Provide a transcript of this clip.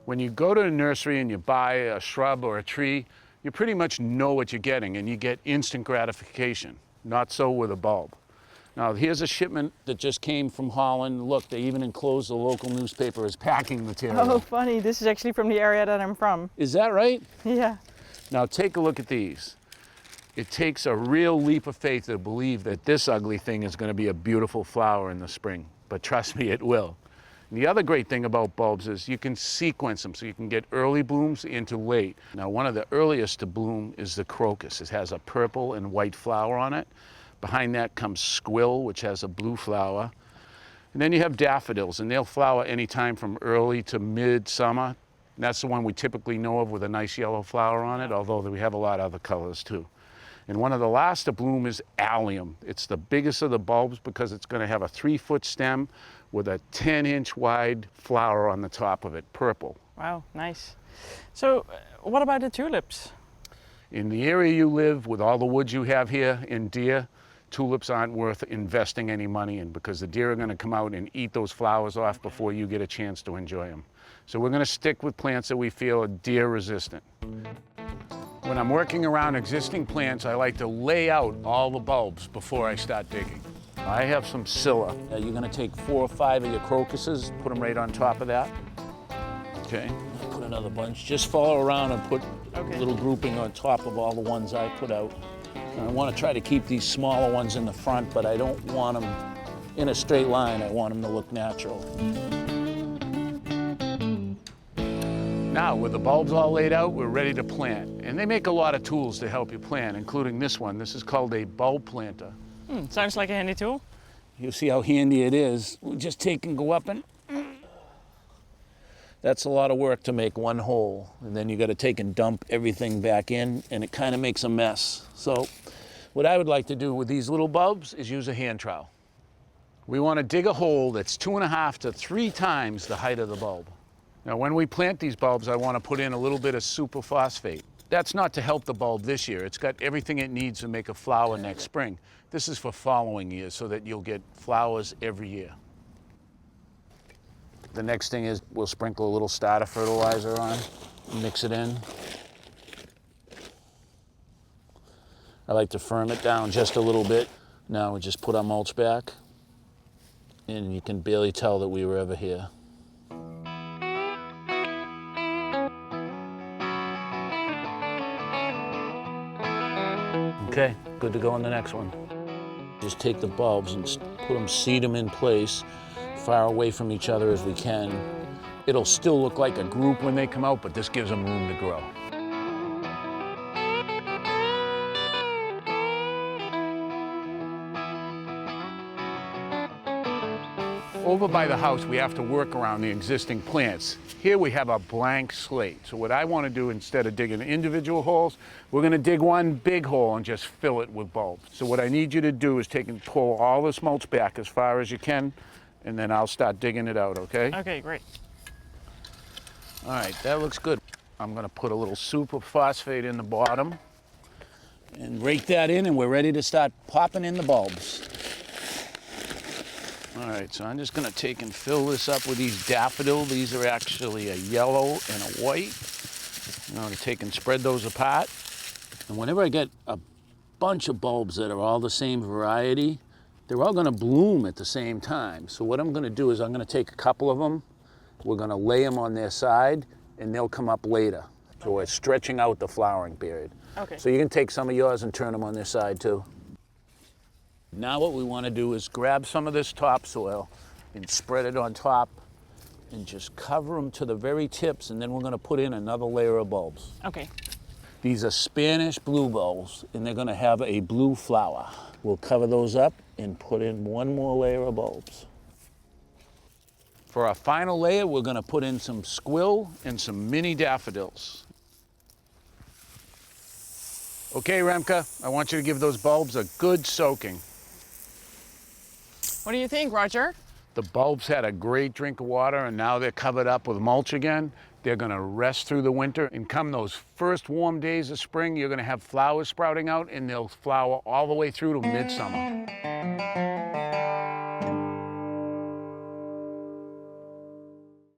When you go to a nursery and you buy a shrub or a tree, you pretty much know what you're getting and you get instant gratification. Not so with a bulb. Now here's a shipment that just came from Holland. Look, they even enclosed the local newspaper as packing material. Oh, funny. This is actually from the area that I'm from. Is that right? Yeah. Now take a look at these. It takes a real leap of faith to believe that this ugly thing is going to be a beautiful flower in the spring. But trust me, it will. And the other great thing about bulbs is you can sequence them so you can get early blooms into late. Now one of the earliest to bloom is the crocus. It has a purple and white flower on it. Behind that comes squill, which has a blue flower. And then you have daffodils, and they'll flower anytime from early to mid-summer. And that's the one we typically know of with a nice yellow flower on it, although we have a lot of other colors too. And one of the last to bloom is allium. It's the biggest of the bulbs because it's going to have a 3-foot stem with a 10-inch wide flower on the top of it, purple. Wow, nice. So what about the tulips? In the area you live, with all the woods you have here in deer, tulips aren't worth investing any money in because the deer are going to come out and eat those flowers off before you get a chance to enjoy them. So we're going to stick with plants that we feel are deer resistant. When I'm working around existing plants, I like to lay out all the bulbs before I start digging. I have some scilla. You're going to take 4 or 5 of your crocuses, put them right on top of that. Okay, put another bunch. Just follow around and put a little grouping on top of all the ones I put out. And I want to try to keep these smaller ones in the front, but I don't want them in a straight line. I want them to look natural. Now, with the bulbs all laid out, we're ready to plant. And they make a lot of tools to help you plant, including this one. This is called a bulb planter. Sounds like a handy tool. You see how handy it is. We just take and go up and... That's a lot of work to make one hole. And then you got to take and dump everything back in, and it kind of makes a mess. So what I would like to do with these little bulbs is use a hand trowel. We want to dig a hole that's 2.5 to 3 times the height of the bulb. Now, when we plant these bulbs, I want to put in a little bit of super phosphate. That's not to help the bulb this year. It's got everything it needs to make a flower next spring. This is for following years so that you'll get flowers every year. The next thing is we'll sprinkle a little starter fertilizer on, mix it in. I like to firm it down just a little bit. Now we just put our mulch back, and you can barely tell that we were ever here. Okay, good to go on the next one. Just take the bulbs and seed them in place, far away from each other as we can. It'll still look like a group when they come out, but this gives them room to grow. Over by the house, we have to work around the existing plants. Here we have a blank slate. So what I want to do, instead of digging individual holes, we're going to dig one big hole and just fill it with bulbs. So what I need you to do is take and pull all this mulch back as far as you can, and then I'll start digging it out, okay? Okay, great. All right, that looks good. I'm going to put a little super phosphate in the bottom and rake that in, and we're ready to start popping in the bulbs. All right, so I'm just going to take and fill this up with these daffodil. These are actually a yellow and a white. I'm going to take and spread those apart. And whenever I get a bunch of bulbs that are all the same variety, they're all going to bloom at the same time. So what I'm going to do is I'm going to take a couple of them, we're going to lay them on their side, and they'll come up later. So we're stretching out the flowering period. Okay. So you can take some of yours and turn them on their side too. Now what we want to do is grab some of this topsoil and spread it on top and just cover them to the very tips, and then we're going to put in another layer of bulbs. Okay. These are Spanish blue bulbs, and they're going to have a blue flower. We'll cover those up and put in one more layer of bulbs. For our final layer, we're going to put in some squill and some mini daffodils. Okay, Remke, I want you to give those bulbs a good soaking. What do you think, Roger? The bulbs had a great drink of water, and now they're covered up with mulch again. They're going to rest through the winter, and come those first warm days of spring, you're going to have flowers sprouting out, and they'll flower all the way through to midsummer.